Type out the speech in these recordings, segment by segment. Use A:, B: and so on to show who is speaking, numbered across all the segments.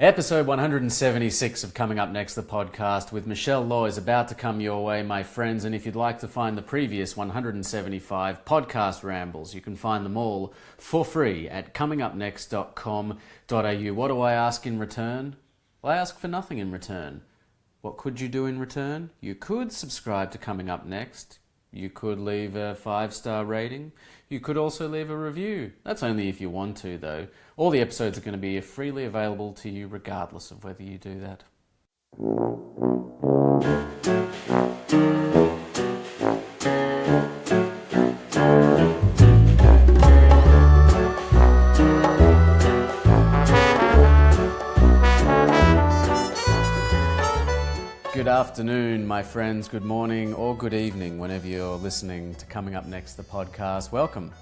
A: Episode 176 of Coming Up Next, the podcast with Michelle Law is about to come your way, my friends. And if you'd like to find the previous 175 podcast rambles, you can find them all for free at comingupnext.com.au. What do I ask in return? Well, I ask for nothing in return. What could you do in return? You could subscribe to Coming Up Next. You could leave a 5-star rating. You could also leave a review. That's only if you want to, though. All the episodes are going to be freely available to you regardless of whether you do that. Good afternoon, my friends. Good morning or good evening, whenever you're listening to Coming Up Next, the podcast. Welcome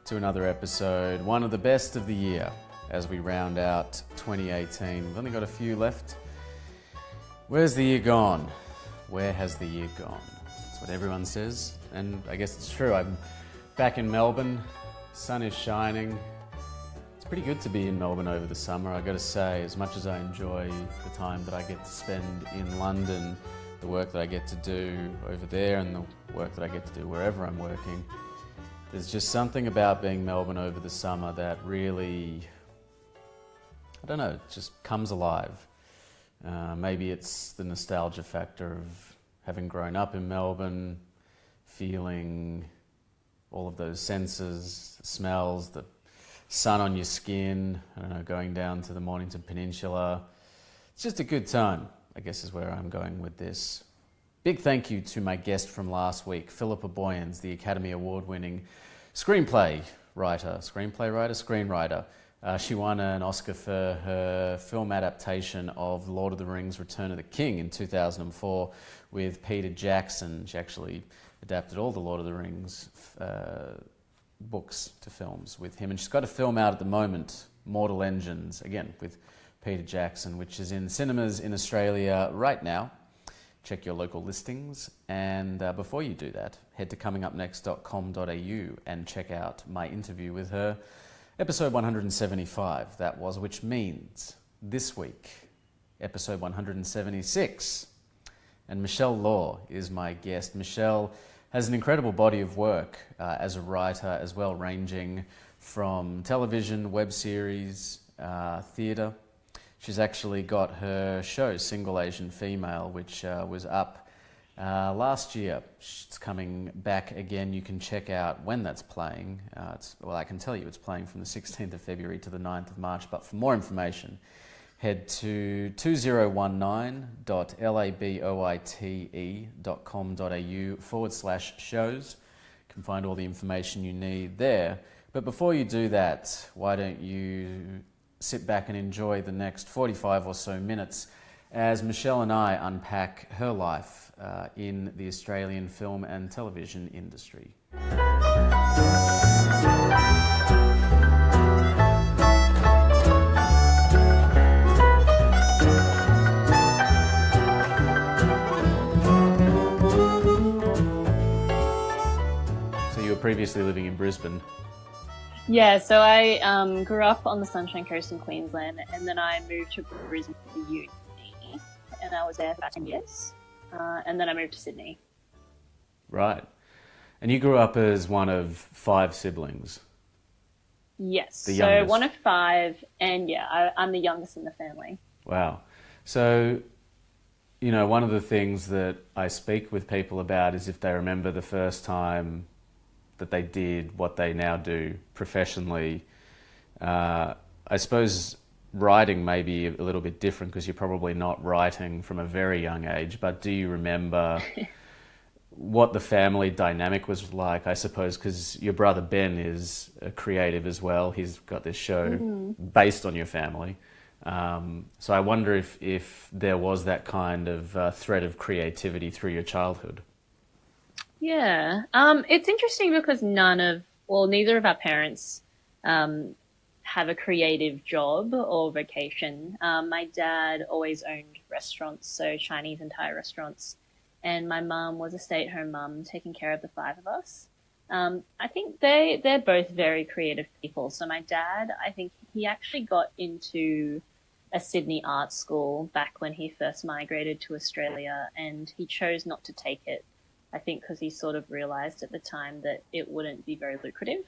A: to another episode, one of the best of the year as we round out 2018. We've only got a few left. Where's the year gone? Where has the year gone? That's what everyone says, and I guess it's true. I'm back in Melbourne. Sun is shining. It's pretty good to be in Melbourne over the summer, I got to say. As much as I enjoy the time that I get to spend in London, the work that I get to do over there and the work that I get to do wherever I'm working, there's just something about being Melbourne over the summer that really, I don't know, it just comes alive. Maybe it's the nostalgia factor of having grown up in Melbourne, feeling all of those senses, the smells, the sun on your skin, I don't know, going down to the Mornington Peninsula. It's just a good time, I guess is where I'm going with this. Big thank you to my guest from last week, Philippa Boyens, the Academy Award-winning screenwriter. She won an Oscar for her film adaptation of Lord of the Rings: Return of the King in 2004 with Peter Jackson. She actually adapted all the Lord of the Rings books to films with him, and she's got a film out at the moment, Mortal Engines, again with Peter Jackson, which is in cinemas in Australia right now. Check your local listings, and before you do that, head to comingupnext.com.au and check out my interview with her, episode 175 that was, which means this week, episode 176, and Michelle Law is my guest. Michelle has an incredible body of work as a writer as well, ranging from television, web series, theatre. She's actually got her show, Single Asian Female, which was up last year. It's coming back again. You can check out when that's playing. I can tell you it's playing from the 16th of February to the 9th of March, but for more information, head to 2019.laboite.com.au/shows. You can find all the information you need there. But before you do that, why don't you sit back and enjoy the next 45 or so minutes as Michelle and I unpack her life in the Australian film and television industry. Previously living in Brisbane.
B: Yeah, so I grew up on the Sunshine Coast in Queensland, and then I moved to Brisbane for uni, and I was there for about 10 years, and then I moved to Sydney.
A: Right. And you grew up as one of 5 siblings?
B: Yes,
A: the
B: so
A: youngest.
B: One of 5, and I'm the youngest in the family.
A: Wow. So, you know, one of the things that I speak with people about is if they remember the first time that they did what they now do professionally. I suppose writing may be a little bit different because you're probably not writing from a very young age, but do you remember what the family dynamic was like? I suppose because your brother Ben is a creative as well. He's got this show based on your family. So I wonder if there was that kind of thread of creativity through your childhood.
B: Yeah, it's interesting because neither of our parents have a creative job or vocation. My dad always owned restaurants, so Chinese and Thai restaurants, and my mum was a stay-at-home mum taking care of the 5 of us. I think they're both very creative people. So my dad, I think he actually got into a Sydney art school back when he first migrated to Australia, and he chose not to take it, I think because he sort of realised at the time that it wouldn't be very lucrative.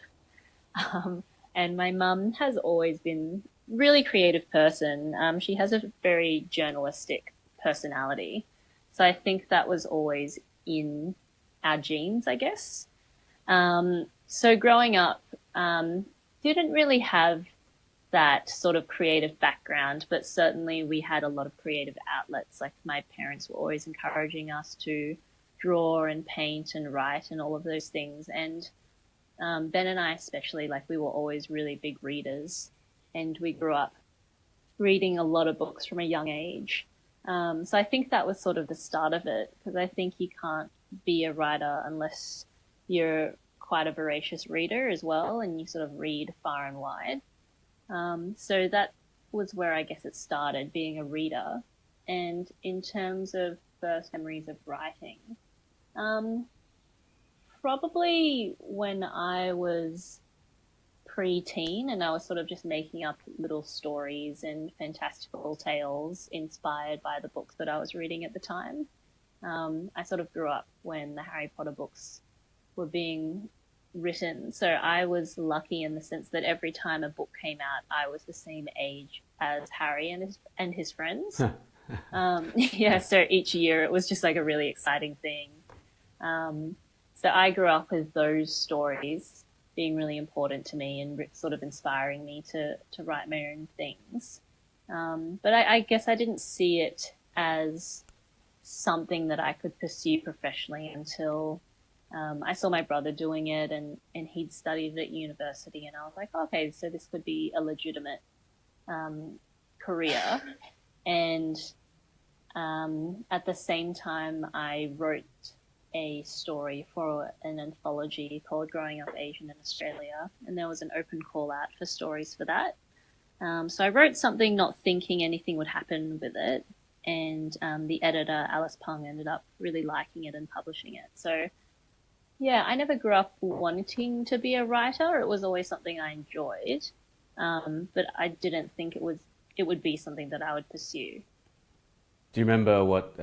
B: And my mum has always been a really creative person. She has a very journalistic personality. So I think that was always in our genes, I guess. So growing up, didn't really have that sort of creative background, but certainly we had a lot of creative outlets. Like my parents were always encouraging us to draw and paint and write and all of those things. And Ben and I especially, like we were always really big readers, and we grew up reading a lot of books from a young age. So I think that was sort of the start of it, because I think you can't be a writer unless you're quite a voracious reader as well, and you sort of read far and wide. So that was where I guess it started, being a reader. And in terms of first memories of writing, probably when I was pre-teen and I was sort of just making up little stories and fantastical tales inspired by the books that I was reading at the time. I sort of grew up when the Harry Potter books were being written. So I was lucky in the sense that every time a book came out, I was the same age as Harry and his friends. Yeah, so each year it was just like a really exciting thing. So I grew up with those stories being really important to me and sort of inspiring me to write my own things. But I guess I didn't see it as something that I could pursue professionally until I saw my brother doing it, and he'd studied at university, and I was like, okay, so this could be a legitimate career. And at the same time, I wrote a story for an anthology called Growing Up Asian in Australia, and there was an open call out for stories for that. So I wrote something not thinking anything would happen with it, and the editor, Alice Pung, ended up really liking it and publishing it. So yeah, I never grew up wanting to be a writer. It was always something I enjoyed, but I didn't think it would be something that I would pursue.
A: Do you remember what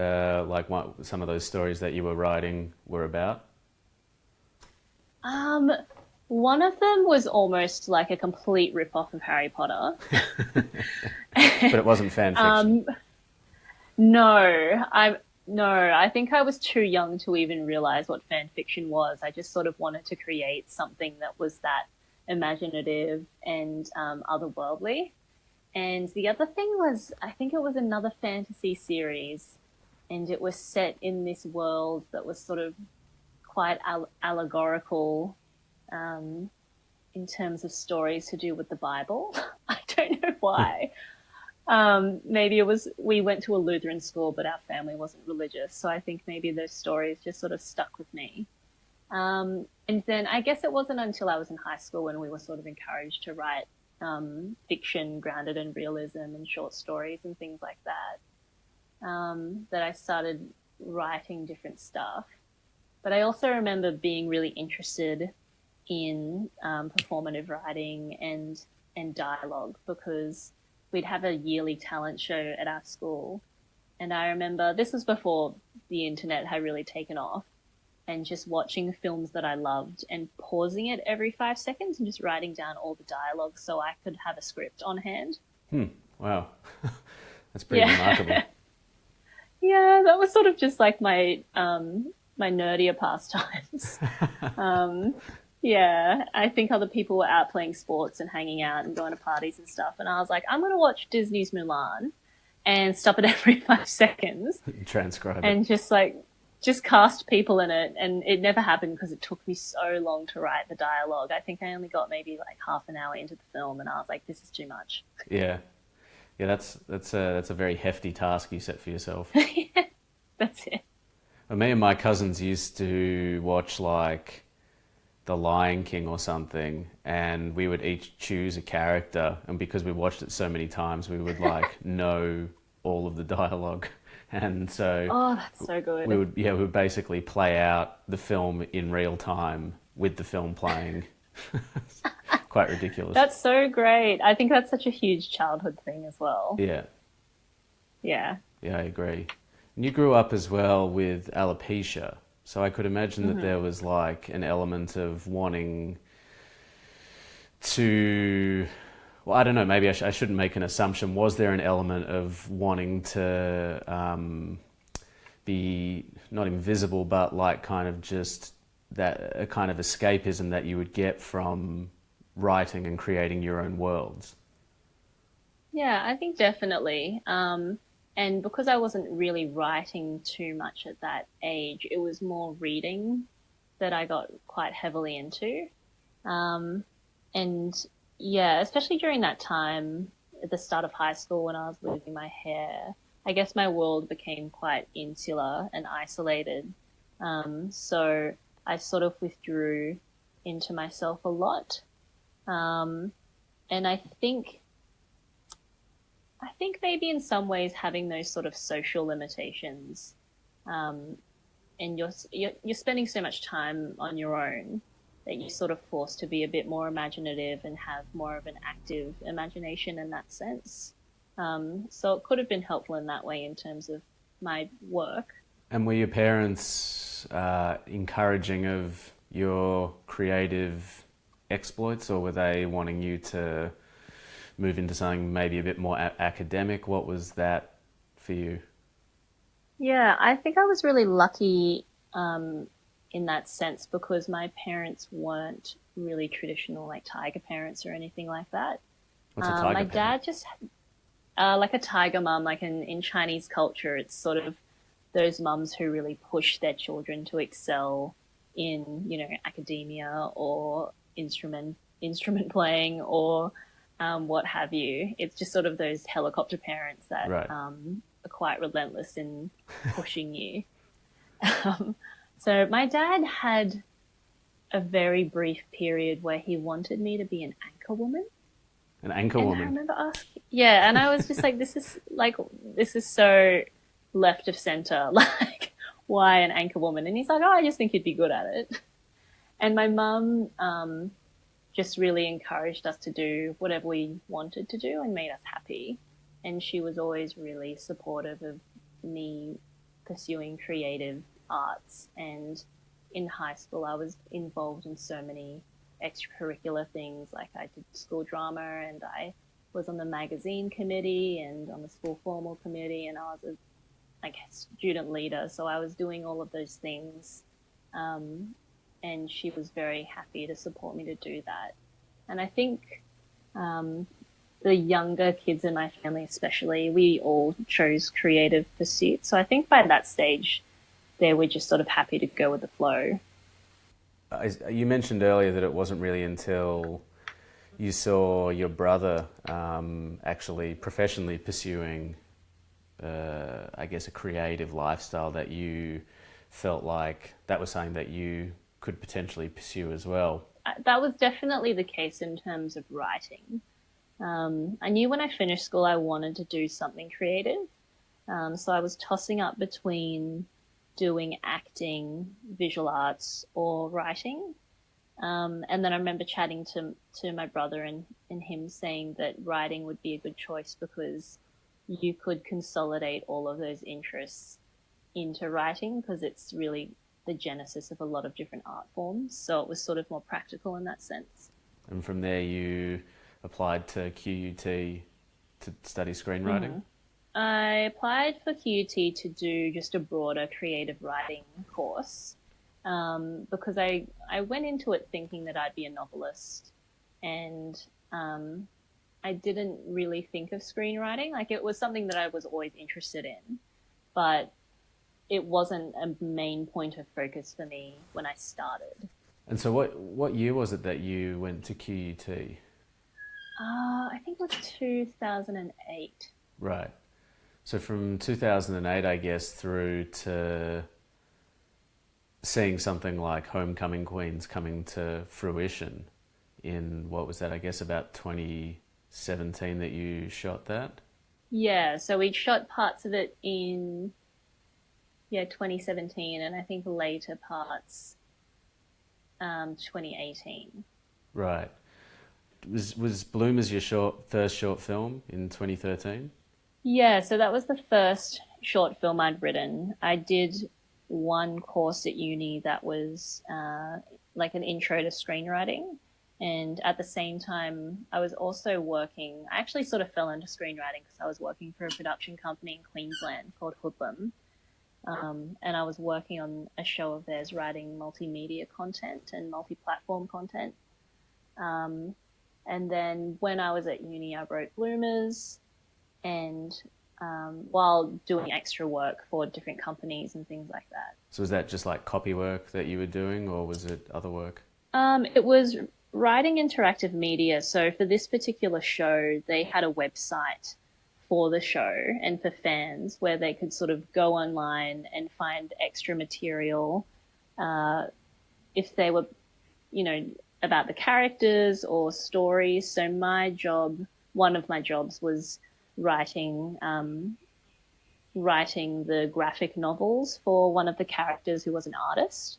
A: some of those stories that you were writing were about?
B: One of them was almost like a complete rip-off of Harry Potter.
A: But it wasn't fan fiction.
B: No, I think I was too young to even realize what fan fiction was. I just sort of wanted to create something that was that imaginative and otherworldly. And the other thing was, I think it was another fantasy series, and it was set in this world that was sort of quite allegorical in terms of stories to do with the Bible. I don't know why. Maybe it was, we went to a Lutheran school, but our family wasn't religious. So I think maybe those stories just sort of stuck with me. And then I guess it wasn't until I was in high school when we were sort of encouraged to write fiction grounded in realism and short stories and things like that, that I started writing different stuff. But I also remember being really interested in performative writing and dialogue, because we'd have a yearly talent show at our school. And I remember this was before the internet had really taken off, and just watching films that I loved and pausing it every 5 seconds and just writing down all the dialogue so I could have a script on hand.
A: Wow. That's pretty remarkable.
B: Yeah, that was sort of just like my my nerdier pastimes. Yeah, I think other people were out playing sports and hanging out and going to parties and stuff. And I was like, I'm going to watch Disney's Mulan and stop it every 5 seconds.
A: Transcribe
B: and
A: it.
B: Just cast people in it. And it never happened because it took me so long to write the dialogue. I think I only got maybe like half an hour into the film, and I was like, this is too much.
A: Yeah. Yeah, that's a very hefty task you set for yourself.
B: Yeah, that's it.
A: Well, me and my cousins used to watch like The Lion King or something, and we would each choose a character, and because we watched it so many times, we would like know all of the dialogue. And so
B: that's so good.
A: We would basically play out the film in real time with the film playing. quite ridiculous.
B: That's so great. I think that's such a huge childhood thing as well.
A: Yeah.
B: Yeah.
A: Yeah, I agree. And you grew up as well with alopecia, so I could imagine that there was like an element of wanting to, well, I don't know, maybe I shouldn't make an assumption. Was there an element of wanting to be not invisible, but like kind of just that a kind of escapism that you would get from writing and creating your own worlds?
B: Yeah, I think definitely. And because I wasn't really writing too much at that age, it was more reading that I got quite heavily into. And yeah, especially during that time at the start of high school when I was losing my hair, I guess my world became quite insular and isolated. So I sort of withdrew into myself a lot. And I think maybe in some ways having those sort of social limitations, and you're spending so much time on your own that you're sort of forced to be a bit more imaginative and have more of an active imagination in that sense. So it could have been helpful in that way in terms of my work.
A: And were your parents encouraging of your creative exploits, or were they wanting you to move into something maybe a bit more academic? What was that for you?
B: Yeah, I think I was really lucky in that sense because my parents weren't really traditional, like tiger parents or anything like that.
A: What's a tiger
B: My
A: parent?
B: dad just like a tiger mum, like in Chinese culture, it's sort of those mums who really push their children to excel in, academia or instrument playing or what have you. It's just sort of those helicopter parents that
A: Right.
B: are quite relentless in pushing you. So my dad had a very brief period where he wanted me to be an anchor woman.
A: An anchor
B: And I
A: woman.
B: remember asking, yeah, and I was just like, this is so left of center. Like, why an anchor woman? And he's like, oh, I just think you'd be good at it. And my mum just really encouraged us to do whatever we wanted to do and made us happy. And she was always really supportive of me pursuing creative arts. And in high school, I was involved in so many extracurricular things. Like I did school drama and I was on the magazine committee and on the school formal committee, and I was a student leader. So I was doing all of those things. And she was very happy to support me to do that. And I think the younger kids in my family especially, we all chose creative pursuits. So I think by that stage, they were just sort of happy to go with the flow.
A: You mentioned earlier that it wasn't really until you saw your brother actually professionally pursuing, I guess, a creative lifestyle that you felt like that was something that you could potentially pursue as well.
B: That was definitely the case in terms of writing. I knew when I finished school I wanted to do something creative. So I was tossing up between doing acting, visual arts, or writing. And then I remember chatting to my brother and him saying that writing would be a good choice because you could consolidate all of those interests into writing because it's really the genesis of a lot of different art forms. So it was sort of more practical in that sense.
A: And from there you applied to QUT to study screenwriting?
B: Mm-hmm. I applied for QUT to do just a broader creative writing course because I went into it thinking that I'd be a novelist, and I didn't really think of screenwriting. Like it was something that I was always interested in, but it wasn't a main point of focus for me when I started.
A: And so what year was it that you went to QUT?
B: I think it was 2008.
A: Right. So from 2008, I guess, through to seeing something like Homecoming Queens coming to fruition in, what was that, I guess about 2017 that you shot that?
B: Yeah, so we shot parts of it in 2017, and I think later parts 2018.
A: Right. was Bloomers your first short film in 2013?
B: Yeah, so that was the first short film I'd written. I did one course at uni that was like an intro to screenwriting. And at the same time, I was also working. I actually sort of fell into screenwriting because I was working for a production company in Queensland called Hoodlum. And I was working on a show of theirs, writing multimedia content and multi-platform content. And then when I was at uni, I wrote Bloomers, and while doing extra work for different companies and things like that.
A: So was that just like copy work that you were doing, or was it other work?
B: It was writing interactive media. So for this particular show, they had a website for the show and for fans where they could sort of go online and find extra material if they were, about the characters or stories. So one of my jobs was writing the graphic novels for one of the characters who was an artist.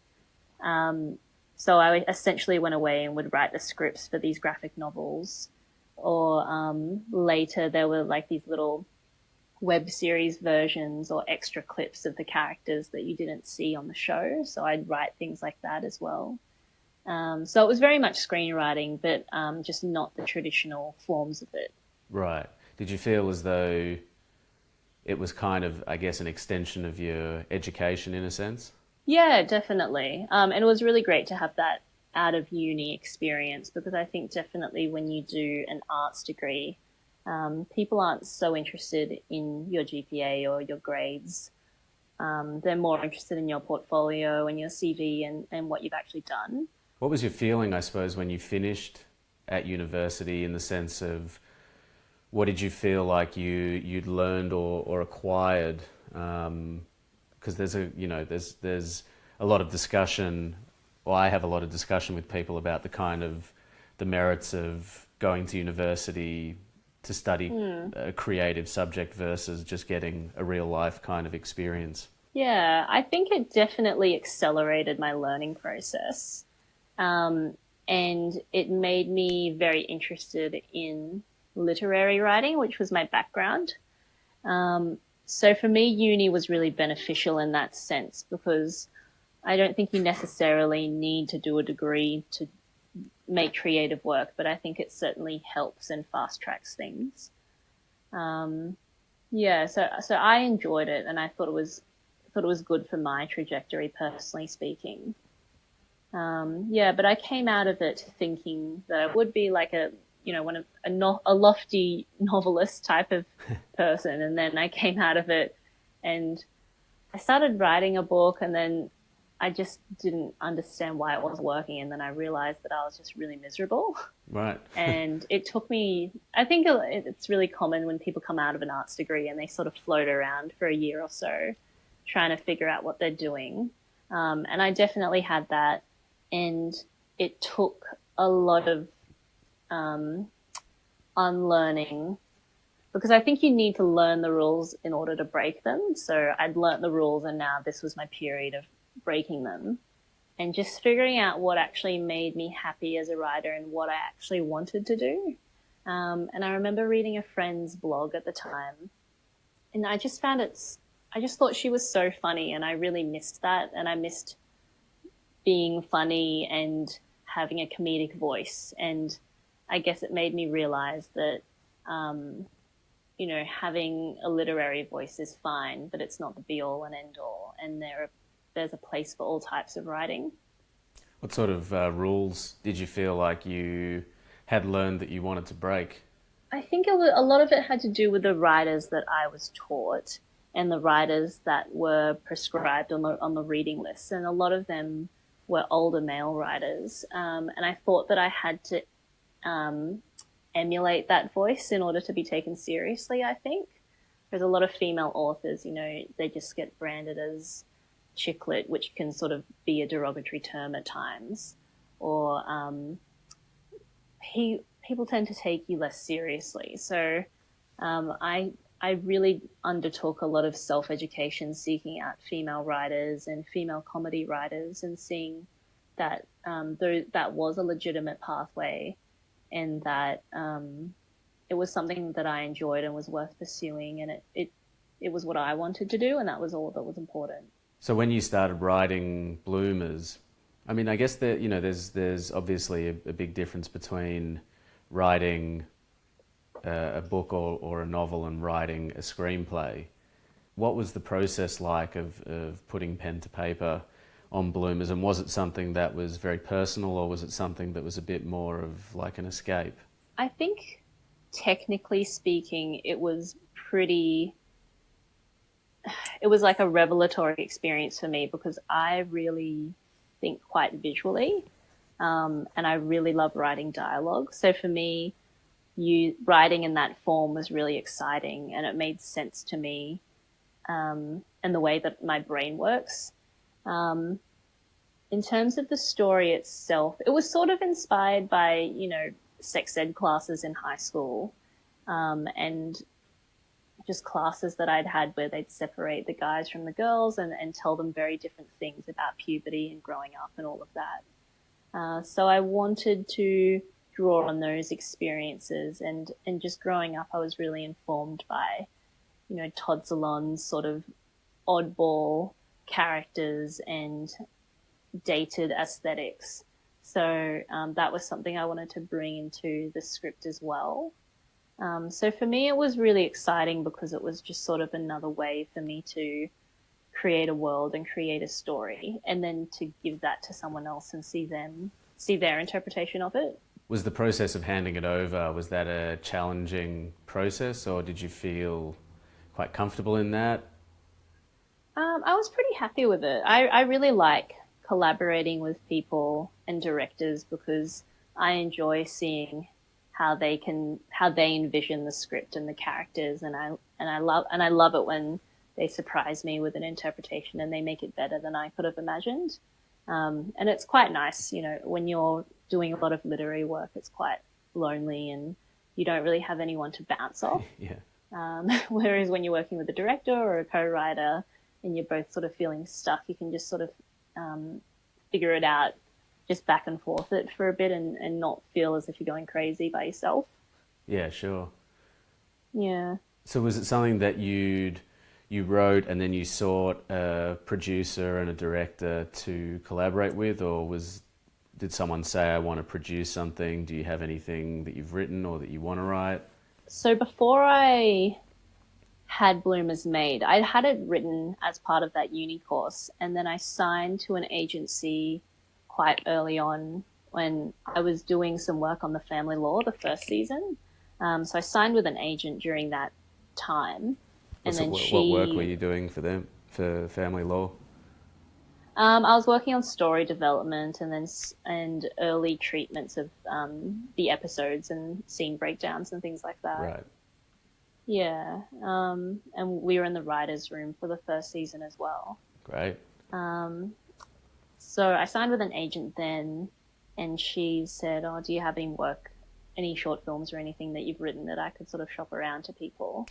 B: So I essentially went away and would write the scripts for these graphic novels. Or later there were like these little web series versions or extra clips of the characters that you didn't see on the show. So I'd write things like that as well. So it was very much screenwriting, but just not the traditional forms of it.
A: Right. Did you feel as though it was kind of, I guess, an extension of your education in a sense?
B: Yeah, definitely. And it was really great to have that out of uni experience, because I think definitely when you do an arts degree, people aren't so interested in your GPA or your grades. They're more interested in your portfolio and your CV and what you've actually done.
A: What was your feeling, I suppose, when you finished at university, in the sense of what did you feel like you'd learned or acquired? Because there's a lot of discussion. Well, I have a lot of discussion with people about the merits of going to university to study a creative subject versus just getting a real life kind of experience.
B: Yeah, I think it definitely accelerated my learning process. And it made me very interested in literary writing, which was my background. So for me, uni was really beneficial in that sense, because I don't think you necessarily need to do a degree to make creative work, but I think it certainly helps and fast tracks things. Yeah, so I enjoyed it, and I thought it was good for my trajectory, personally speaking. Yeah, but I came out of it thinking that it would be like a lofty novelist type of person, and then I came out of it and I started writing a book, and then I just didn't understand why it wasn't working, and then I realized that I was just really miserable.
A: Right.
B: And it took me, I think it's really common when people come out of an arts degree and they sort of float around for a year or so trying to figure out what they're doing. And I definitely had that, and it took a lot of unlearning, because I think you need to learn the rules in order to break them. So I'd learnt the rules, and now this was my period of breaking them and just figuring out what actually made me happy as a writer and what I actually wanted to do. And I remember reading a friend's blog at the time, and I just thought she was so funny, and I really missed that. And I missed being funny and having a comedic voice. And I guess it made me realize that, having a literary voice is fine, but it's not the be all and end all. And there's a place for all types of writing.
A: What sort of rules did you feel like you had learned that you wanted to break?
B: I think a lot of it had to do with the writers that I was taught and the writers that were prescribed on the reading list. And a lot of them were older male writers. And I thought that I had to emulate that voice in order to be taken seriously, I think. There's a lot of female authors, they just get branded as chicklet, which can sort of be a derogatory term at times. Or people tend to take you less seriously. So I really undertook a lot of self-education, seeking out female writers and female comedy writers, and seeing that that was a legitimate pathway and that it was something that I enjoyed and was worth pursuing, and it was what I wanted to do, and that was all that was important.
A: So when you started writing Bloomers, I mean, I guess that, you know, there's obviously a big difference between writing a book or a novel and writing a screenplay. What was the process like of putting pen to paper on Bloomers, and was it something that was very personal, or was it something that was a bit more of like an escape?
B: I think, technically speaking, it was like a revelatory experience for me, because I really think quite visually, and I really love writing dialogue. So for me, writing in that form was really exciting, and it made sense to me, and the way that my brain works. In terms of the story itself, it was sort of inspired by, you know, sex ed classes in high school, and just classes that I'd had where they'd separate the guys from the girls and tell them very different things about puberty and growing up and all of that. So I wanted to draw on those experiences, and just growing up, I was really informed by, you know, Todd Solondz sort of oddball characters and dated aesthetics. So that was something I wanted to bring into the script as well. So for me, it was really exciting because it was just sort of another way for me to create a world and create a story, and then to give that to someone else and see their interpretation of it.
A: Was the process of handing it over, was that a challenging process, or did you feel quite comfortable in that?
B: I was pretty happy with it. I really like collaborating with people and directors, because I enjoy seeing how they envision the script and the characters, and I love it when they surprise me with an interpretation and they make it better than I could have imagined. And it's quite nice, you know, when you're doing a lot of literary work, it's quite lonely and you don't really have anyone to bounce off.
A: Yeah.
B: Whereas when you're working with a director or a co-writer and you're both sort of feeling stuck, you can just sort of figure it out, just back and forth it for a bit, and not feel as if you're going crazy by yourself.
A: Yeah, sure.
B: Yeah.
A: So was it something that you wrote and then you sought a producer and a director to collaborate with, or did someone say, I want to produce something? Do you have anything that you've written or that you want to write?
B: So before I had Bloomers made, I had it written as part of that uni course, and then I signed to an agency quite early on when I was doing some work on the family law, the first season. So I signed with an agent during that time. And then
A: what work were you doing for them, for family law?
B: I was working on story development and early treatments of the episodes and scene breakdowns and things like that.
A: Right.
B: Yeah. And we were in the writer's room for the first season as well.
A: Great.
B: So I signed with an agent then, and she said, oh, do you have any short films or anything that you've written that I could sort of shop around to people?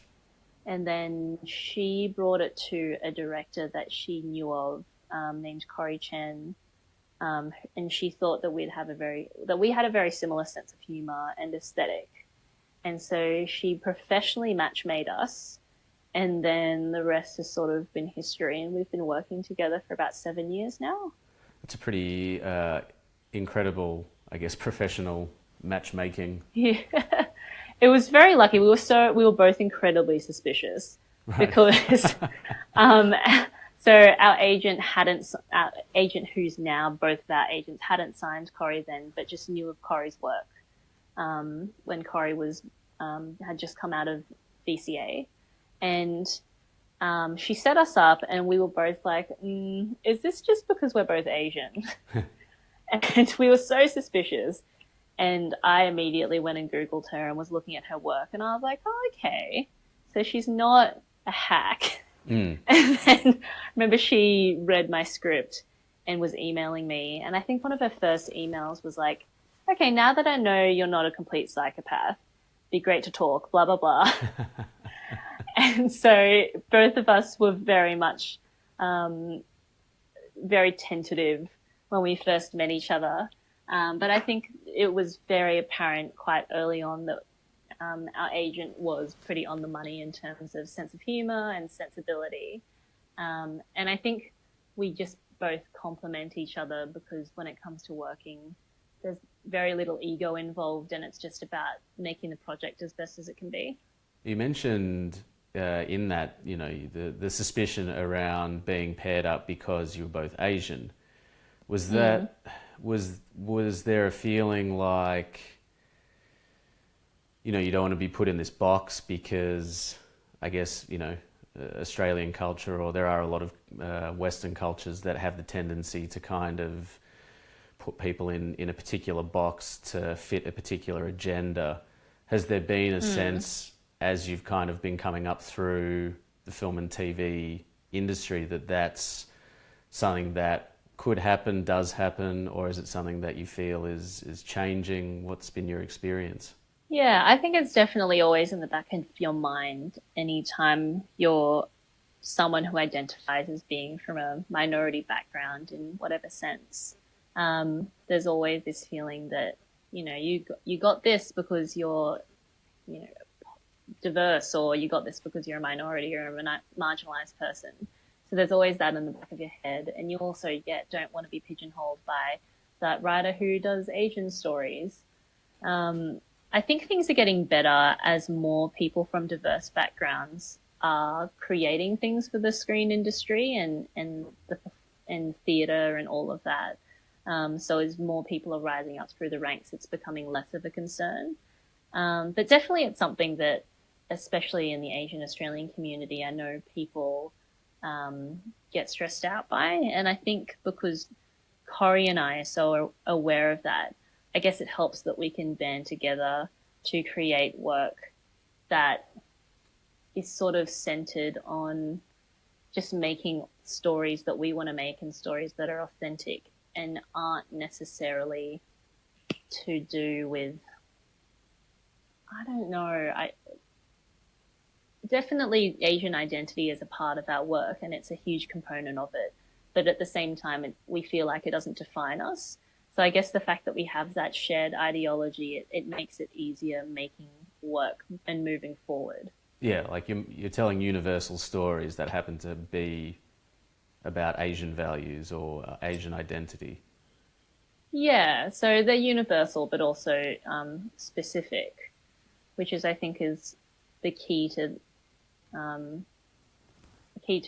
B: And then she brought it to a director that she knew of, named Corey Chen, and she thought that we had a very similar sense of humor and aesthetic. And so she professionally match-made us, and then the rest has sort of been history, and we've been working together for about 7 years now.
A: It's a pretty incredible, I guess, professional matchmaking.
B: Yeah. It was very lucky. We were both incredibly suspicious, right? Because so our agent who's now both of our agents hadn't signed Corey then, but just knew of Corey's work when Corey was had just come out of VCA, and she set us up, and we were both like, is this just because we're both Asian? And we were so suspicious. And I immediately went and Googled her and was looking at her work, and I was like, oh, okay. So she's not a hack. And then I remember she read my script and was emailing me. And I think one of her first emails was like, okay, now that I know you're not a complete psychopath, be great to talk, blah, blah, blah. And so both of us were very much, very tentative when we first met each other. But I think it was very apparent quite early on that our agent was pretty on the money in terms of sense of humor and sensibility. And I think we just both complement each other because when it comes to working, there's very little ego involved, and it's just about making the project as best as it can be.
A: You mentioned in that, you know, the suspicion around being paired up because you were both Asian. Was that was there a feeling like, you know, you don't want to be put in this box because, I guess, you know, Australian culture, or there are a lot of Western cultures that have the tendency to kind of put people in a particular box to fit a particular agenda. Has there been a sense, as you've kind of been coming up through the film and TV industry, that that's something that could happen, does happen, or is it something that you feel is changing? What's been your experience?
B: Yeah, I think it's definitely always in the back of your mind anytime you're someone who identifies as being from a minority background in whatever sense. There's always this feeling that, you know, you got this because you're, you know, diverse, or you got this because you're a minority or a marginalized person. So there's always that in the back of your head. And you also don't want to be pigeonholed by that writer who does Asian stories. I think things are getting better as more people from diverse backgrounds are creating things for the screen industry and theatre and all of that. So as more people are rising up through the ranks, it's becoming less of a concern. But definitely it's something that, especially in the Asian Australian community, I know people get stressed out by. And I think because Corey and I are so aware of that, I guess it helps that we can band together to create work that is sort of centered on just making stories that we want to make and stories that are authentic and aren't necessarily to do with, I don't know, definitely Asian identity is a part of our work and it's a huge component of it. But at the same time, we feel like it doesn't define us. So I guess the fact that we have that shared ideology, it makes it easier making work and moving forward.
A: Yeah, like you're telling universal stories that happen to be about Asian values or Asian identity.
B: Yeah, so they're universal but also specific, which is, I think, is the key to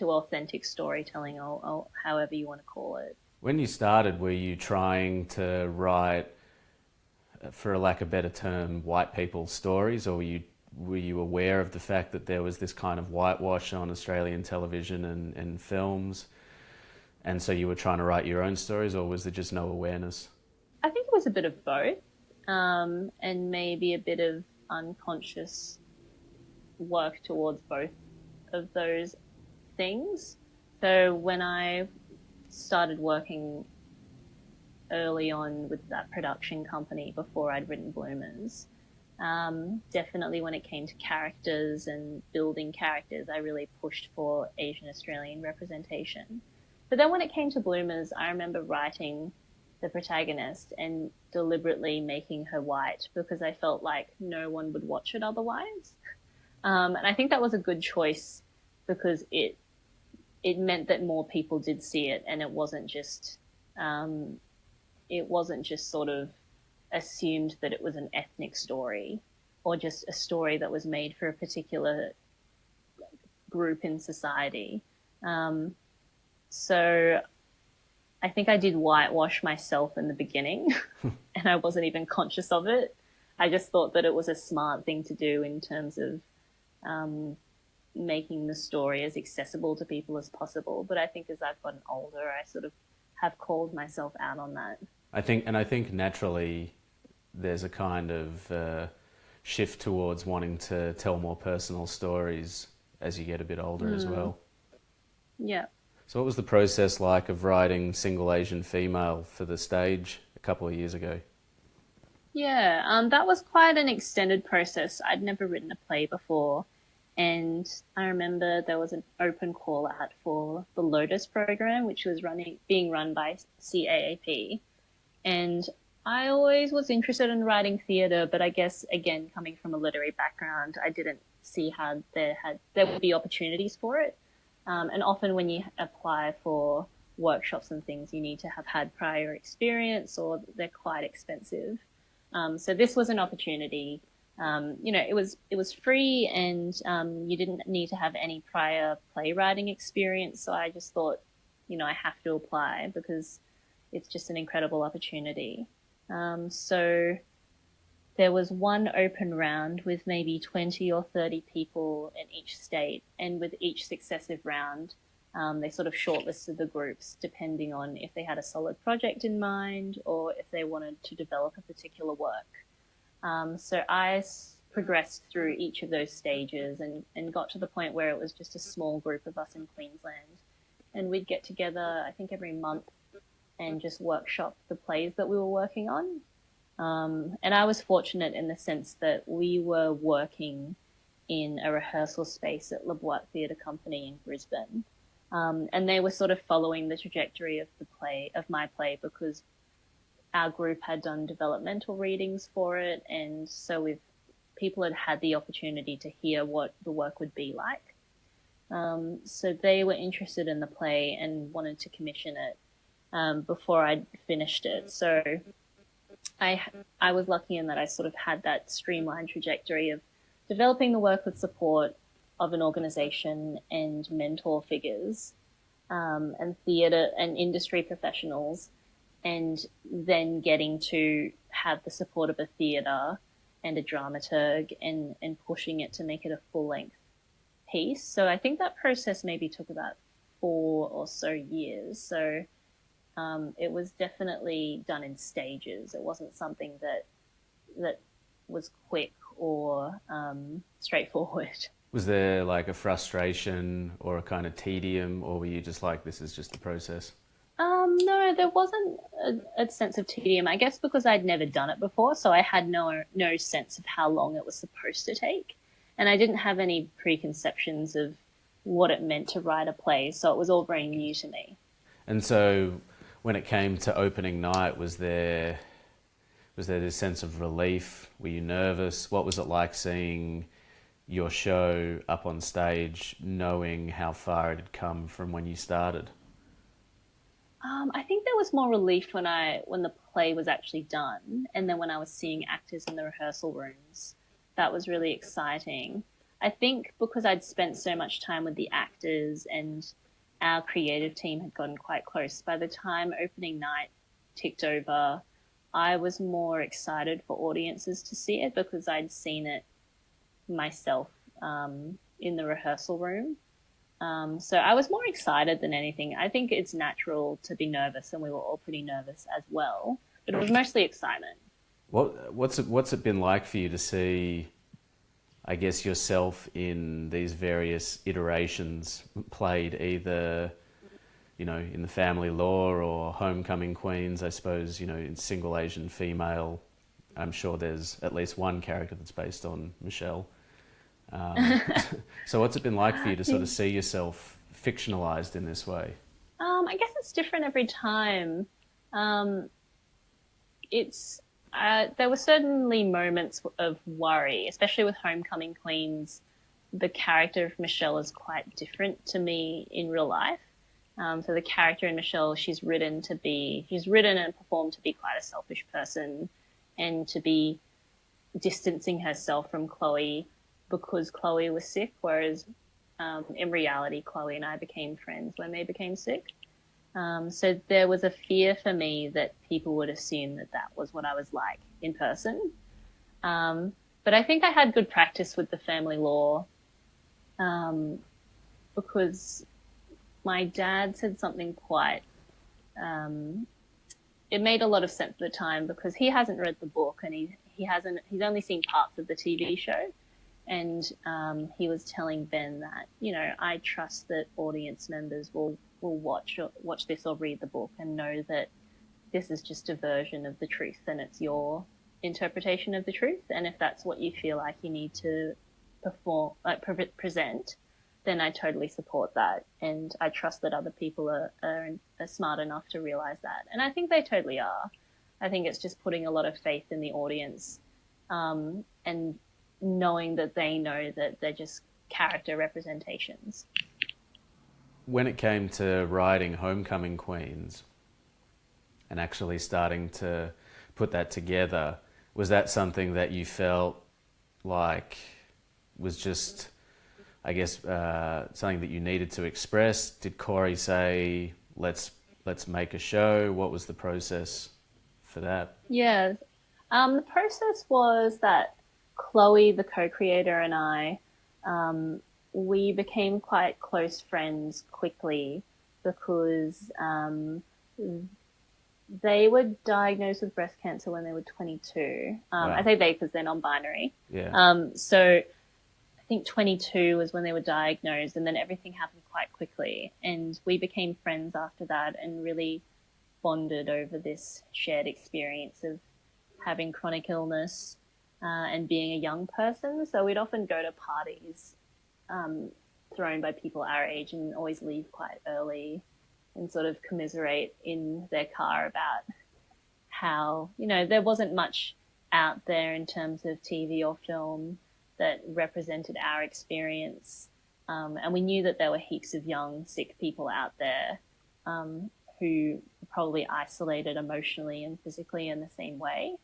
B: authentic storytelling, or however you want to call it.
A: When you started, were you trying to write, for a lack of a better term, white people's stories, or were you aware of the fact that there was this kind of whitewash on Australian television and films, and so you were trying to write your own stories, or was there just no awareness?
B: I think it was a bit of both, and maybe a bit of unconscious work towards both of those things. So when I started working early on with that production company before I'd written Bloomers, definitely when it came to characters and building characters, I really pushed for Asian Australian representation. But then when it came to Bloomers, I remember writing the protagonist and deliberately making her white because I felt like no one would watch it otherwise. And I think that was a good choice because it meant that more people did see it, and it wasn't just sort of assumed that it was an ethnic story or just a story that was made for a particular group in society. So I think I did whitewash myself in the beginning and I wasn't even conscious of it. I just thought that it was a smart thing to do in terms of making the story as accessible to people as possible. But I think as I've gotten older, I sort of have called myself out on that.
A: I think naturally there's a kind of shift towards wanting to tell more personal stories as you get a bit older as well.
B: Yeah.
A: So what was the process like of writing Single Asian Female for the stage a couple of years ago?
B: Yeah, that was quite an extended process. I'd never written a play before. And I remember there was an open call out for the Lotus program, which was being run by CAAP. And I always was interested in writing theatre, but I guess, again, coming from a literary background, I didn't see how there would be opportunities for it. And often when you apply for workshops and things, you need to have had prior experience, or they're quite expensive. So this was an opportunity. It was free, and you didn't need to have any prior playwriting experience. So I just thought, I have to apply because it's just an incredible opportunity. So there was one open round with maybe 20 or 30 people in each state, and with each successive round, they sort of shortlisted the groups depending on if they had a solid project in mind or if they wanted to develop a particular work. So I progressed through each of those stages and got to the point where it was just a small group of us in Queensland, and we'd get together, I think, every month and just workshop the plays that we were working on. And I was fortunate in the sense that we were working in a rehearsal space at La Boîte Theatre Company in Brisbane. And they were sort of following the trajectory of my play, because our group had done developmental readings for it. And so people had had the opportunity to hear what the work would be like. So they were interested in the play and wanted to commission it before I'd finished it. So I was lucky in that I sort of had that streamlined trajectory of developing the work with support of an organisation and mentor figures, and theatre and industry professionals, and then getting to have the support of a theatre and a dramaturg and pushing it to make it a full-length piece. So I think that process maybe took about 4 or so years. So it was definitely done in stages. It wasn't something that was quick or straightforward.
A: Was there like a frustration or a kind of tedium, or were you just like, this is just the process?
B: No, there wasn't a sense of tedium, I guess, because I'd never done it before, so I had no sense of how long it was supposed to take. And I didn't have any preconceptions of what it meant to write a play, so it was all very new to me.
A: And so when it came to opening night, was there this sense of relief? Were you nervous? What was it like seeing your show up on stage, knowing how far it had come from when you started?
B: I think there was more relief when the play was actually done, and then when I was seeing actors in the rehearsal rooms. That was really exciting. I think because I'd spent so much time with the actors and our creative team had gotten quite close, by the time opening night ticked over, I was more excited for audiences to see it because I'd seen it myself in the rehearsal room. So I was more excited than anything. I think it's natural to be nervous, and we were all pretty nervous as well, but it was mostly excitement.
A: What's it been like for you to see, I guess, yourself in these various iterations played, either, in the family law or Homecoming Queens, I suppose, in single Asian female? I'm sure there's at least one character that's based on Michelle. So what's it been like for you to sort of see yourself fictionalized in this way?
B: I guess it's different every time. There were certainly moments of worry, especially with Homecoming Queens. The character of Michelle is quite different to me in real life. So the character in Michelle, she's written and performed to be quite a selfish person and to be distancing herself from Chloe because Chloe was sick, whereas in reality, Chloe and I became friends when they became sick. So there was a fear for me that people would assume that was what I was like in person. But I think I had good practice with the family law because my dad said something quite... it made a lot of sense at the time because he hasn't read the book and he's only seen parts of the TV show. And he was telling Ben that, I trust that audience members will watch this or read the book and know that this is just a version of the truth and it's your interpretation of the truth. And if that's what you feel like you need to present, then I totally support that. And I trust that other people are smart enough to realize that. And I think they totally are. I think it's just putting a lot of faith in the audience, and knowing that they know that they're just character representations.
A: When it came to writing Homecoming Queens and actually starting to put that together, was that something that you felt like was just, I guess, something that you needed to express? Did Corey say, let's make a show? What was the process for that?
B: Yeah. The process was that Chloe, the co-creator, and I, we became quite close friends quickly because they were diagnosed with breast cancer when they were 22.
A: Wow.
B: I say they because they're non-binary.
A: Yeah.
B: So I think 22 was when they were diagnosed, and then everything happened quite quickly. And we became friends after that and really bonded over this shared experience of having chronic illness and being a young person. So we'd often go to parties thrown by people our age and always leave quite early and sort of commiserate in their car about how, there wasn't much out there in terms of TV or film that represented our experience. And we knew that there were heaps of young, sick people out there who probably isolated emotionally and physically in the same way.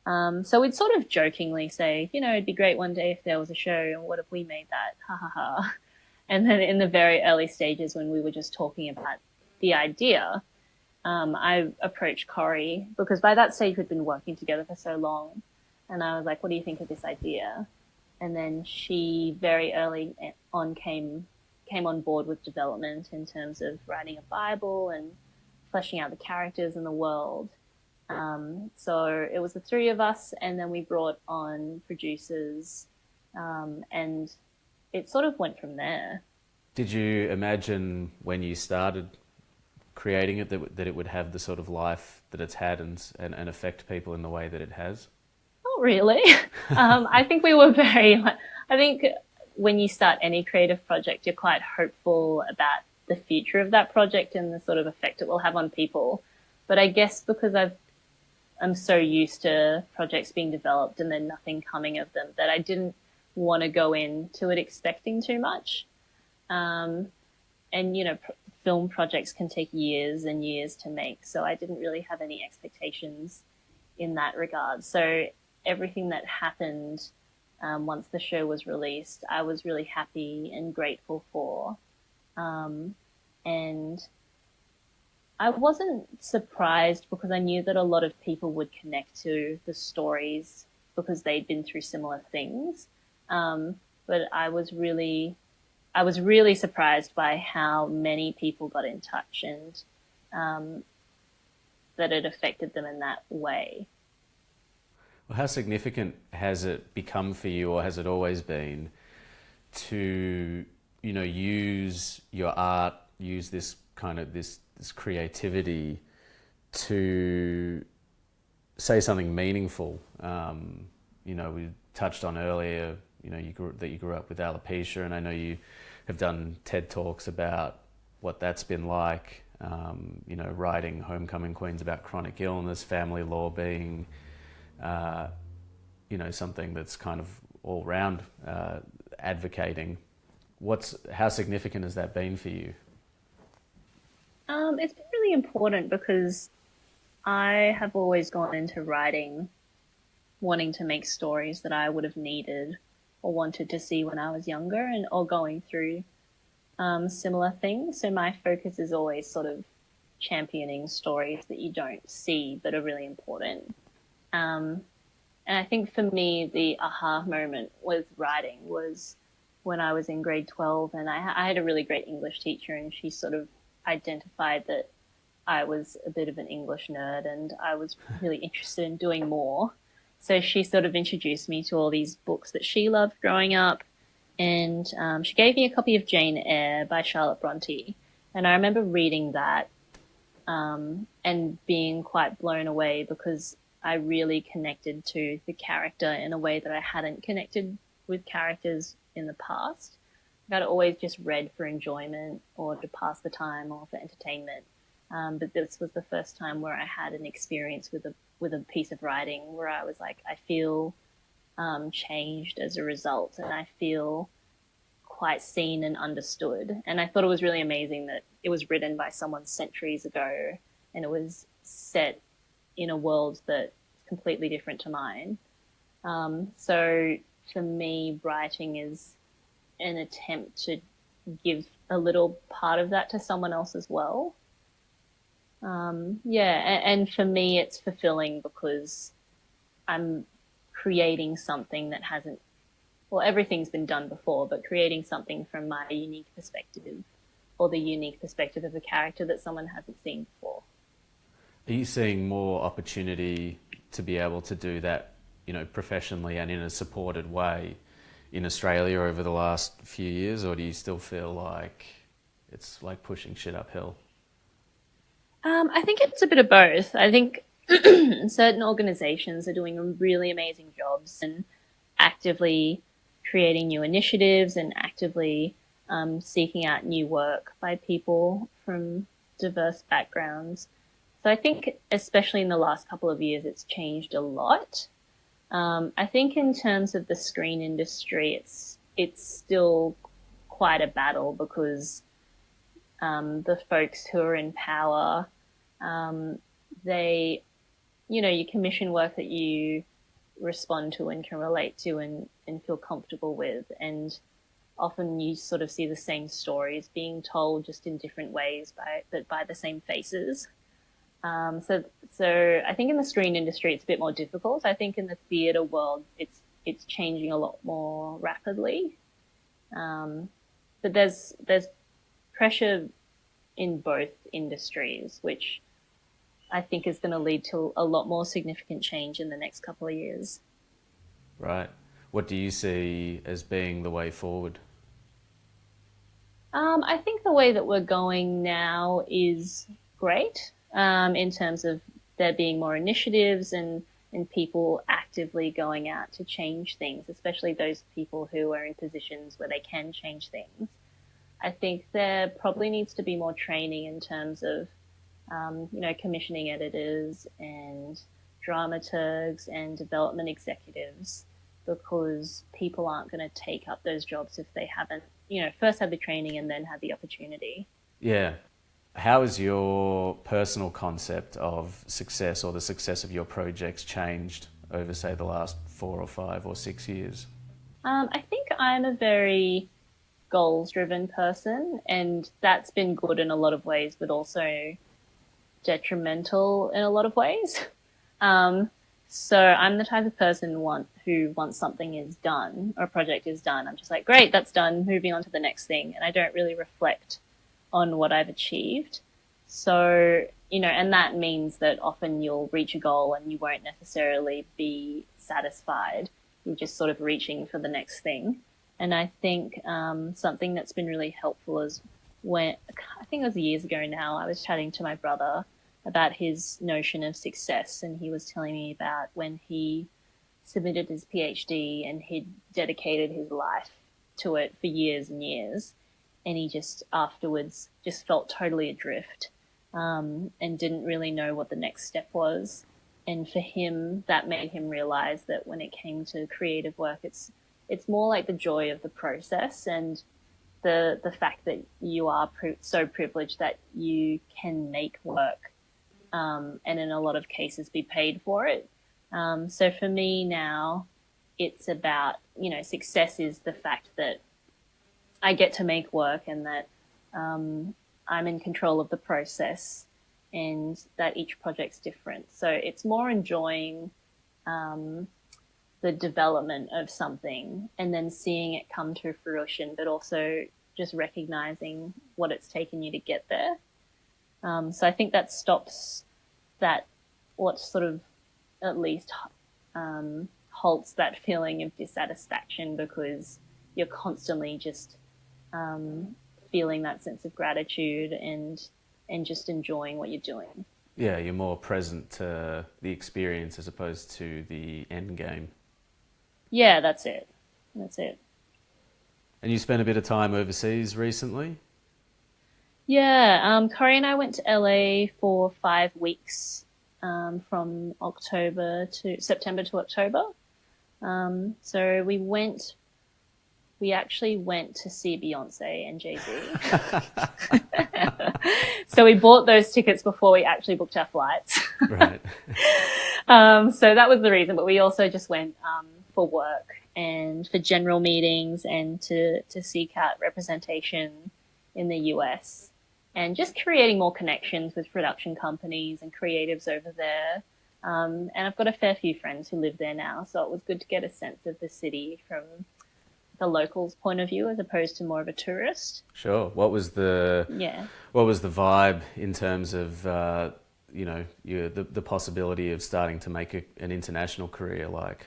B: So we'd sort of jokingly say, it'd be great one day if there was a show, and what if we made that? Ha ha ha. And then in the very early stages when we were just talking about the idea, I approached Corey because by that stage we'd been working together for so long. And I was like, what do you think of this idea? And then she very early on came on board with development in terms of writing a Bible and fleshing out the characters and the world. So it was the three of us, and then we brought on producers, and it sort of went from there.
A: Did you imagine when you started creating it that it would have the sort of life that it's had and affect people in the way that it has?
B: Not really. I think we were I think when you start any creative project, you're quite hopeful about the future of that project and the sort of effect it will have on people. But I guess because I'm so used to projects being developed and then nothing coming of them, that I didn't want to go into it expecting too much. And, film projects can take years and years to make, so I didn't really have any expectations in that regard. So everything that happened once the show was released, I was really happy and grateful for. And I wasn't surprised because I knew that a lot of people would connect to the stories because they'd been through similar things. But I was really surprised by how many people got in touch and that it affected them in that way.
A: Well, how significant has it become for you, or has it always been, to, use your art, use this kind of this creativity to say something meaningful? We touched on earlier, you grew up with alopecia, and I know you have done TED Talks about what that's been like, writing Homecoming Queens about chronic illness, family law being, something that's kind of all round advocating. How significant has that been for you?
B: It's been really important because I have always gone into writing wanting to make stories that I would have needed or wanted to see when I was younger or going through similar things. So my focus is always sort of championing stories that you don't see but are really important. And I think for me, the aha moment with writing was when I was in grade 12, and I had a really great English teacher, and she sort of identified that I was a bit of an English nerd and I was really interested in doing more. So she sort of introduced me to all these books that she loved growing up. And she gave me a copy of Jane Eyre by Charlotte Bronte. And I remember reading that and being quite blown away because I really connected to the character in a way that I hadn't connected with characters in the past. I'd always just read for enjoyment or to pass the time or for entertainment. But this was the first time where I had an experience with with a piece of writing where I was like, I feel changed as a result, and I feel quite seen and understood. And I thought it was really amazing that it was written by someone centuries ago, and it was set in a world that's completely different to mine. So for me, writing is an attempt to give a little part of that to someone else as well. And for me, it's fulfilling because I'm creating something that hasn't, well, everything's been done before, but creating something from my unique perspective, or the unique perspective of a character that someone hasn't seen before.
A: Are you seeing more opportunity to be able to do that, professionally and in a supported way in Australia over the last few years, or do you still feel like it's like pushing shit uphill?
B: I think it's a bit of both. I think certain organizations are doing really amazing jobs and actively creating new initiatives and actively seeking out new work by people from diverse backgrounds. So I think, especially in the last couple of years, it's changed a lot. I think in terms of the screen industry, it's still quite a battle because the folks who are in power, you commission work that you respond to and can relate to and feel comfortable with. And often you sort of see the same stories being told just in different ways by the same faces. So I think in the screen industry, it's a bit more difficult. I think in the theatre world, it's changing a lot more rapidly. But there's pressure in both industries, which I think is going to lead to a lot more significant change in the next couple of years.
A: Right. What do you see as being the way forward?
B: I think the way that we're going now is great, in terms of there being more initiatives and people actively going out to change things, especially those people who are in positions where they can change things. I think there probably needs to be more training in terms of, commissioning editors and dramaturgs and development executives, because people aren't going to take up those jobs if they haven't, first had the training and then had the opportunity.
A: Yeah. How has your personal concept of success or the success of your projects changed over, say, the last 4 or 5 or 6 years?
B: I think I'm a very goals-driven person, and that's been good in a lot of ways, but also detrimental in a lot of ways. So I'm the type of person who once something is done or a project is done, I'm just like, great, that's done, moving on to the next thing. And I don't really reflect on what I've achieved. So, and that means that often you'll reach a goal and you won't necessarily be satisfied. You're just sort of reaching for the next thing. And I think something that's been really helpful is I think it was years ago now, I was chatting to my brother about his notion of success, and he was telling me about when he submitted his PhD and he'd dedicated his life to it for years and years, and he just afterwards just felt totally adrift, and didn't really know what the next step was. And for him, that made him realize that when it came to creative work, it's more like the joy of the process and the fact that you are so privileged that you can make work, and in a lot of cases be paid for it. So for me now, it's about, success is the fact that I get to make work and that I'm in control of the process and that each project's different. So it's more enjoying the development of something and then seeing it come to fruition, but also just recognizing what it's taken you to get there. So I think that stops what sort of at least halts that feeling of dissatisfaction, because you're constantly just feeling that sense of gratitude and just enjoying what you're doing.
A: Yeah, you're more present to the experience as opposed to the end game.
B: Yeah, that's it.
A: And you spent a bit of time overseas recently?
B: Yeah, Corey and I went to LA for 5 weeks from September to October. So we actually went to see Beyonce and Jay-Z. So we bought those tickets before we actually booked our flights.
A: Right.
B: So that was the reason, but we also just went for work and for general meetings and to seek out representation in the US and just creating more connections with production companies and creatives over there. And I've got a fair few friends who live there now, so it was good to get a sense of the city from the locals' point of view as opposed to more of a tourist.
A: Sure. What was the vibe in terms of the possibility of starting to make an international career like?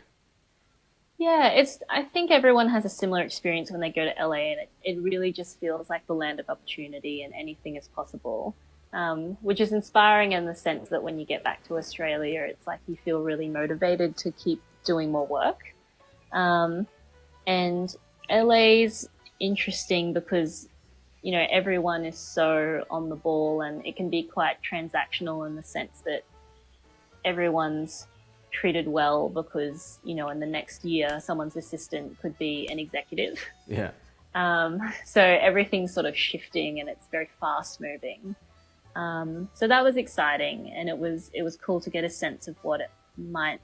B: Yeah, I think everyone has a similar experience when they go to LA, and it really just feels like the land of opportunity and anything is possible, which is inspiring in the sense that when you get back to Australia, it's like you feel really motivated to keep doing more work. And LA's interesting because, everyone is so on the ball, and it can be quite transactional in the sense that everyone's treated well because, in the next year, someone's assistant could be an executive.
A: Yeah.
B: So everything's sort of shifting and it's very fast moving. So that was exciting, and it was cool to get a sense of what it might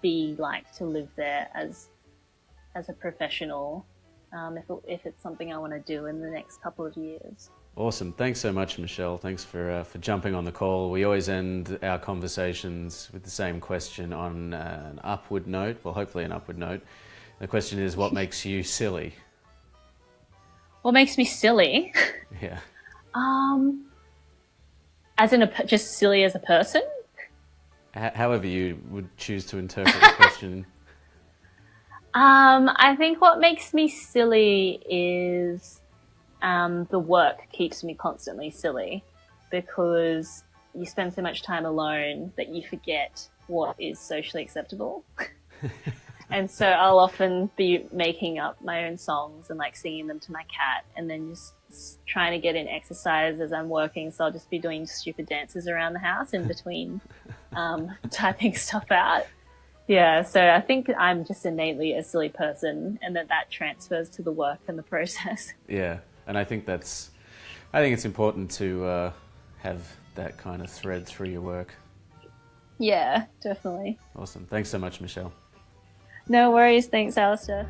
B: be like to live there as a professional, if it's something I want to do in the next couple of years.
A: Awesome. Thanks so much, Michelle. Thanks for jumping on the call. We always end our conversations with the same question on an upward note, well, hopefully an upward note. The question is, what makes you silly?
B: What makes me silly?
A: Yeah.
B: As in just silly as a person?
A: However you would choose to interpret the question.
B: I think what makes me silly is the work keeps me constantly silly because you spend so much time alone that you forget what is socially acceptable. And so I'll often be making up my own songs and like singing them to my cat and then just trying to get in exercise as I'm working. So I'll just be doing stupid dances around the house in between typing stuff out. Yeah, so I think I'm just innately a silly person, and that transfers to the work and the process.
A: Yeah, and I think it's important to have that kind of thread through your work.
B: Yeah, definitely.
A: Awesome. Thanks so much, Michelle.
B: No worries. Thanks, Alistair.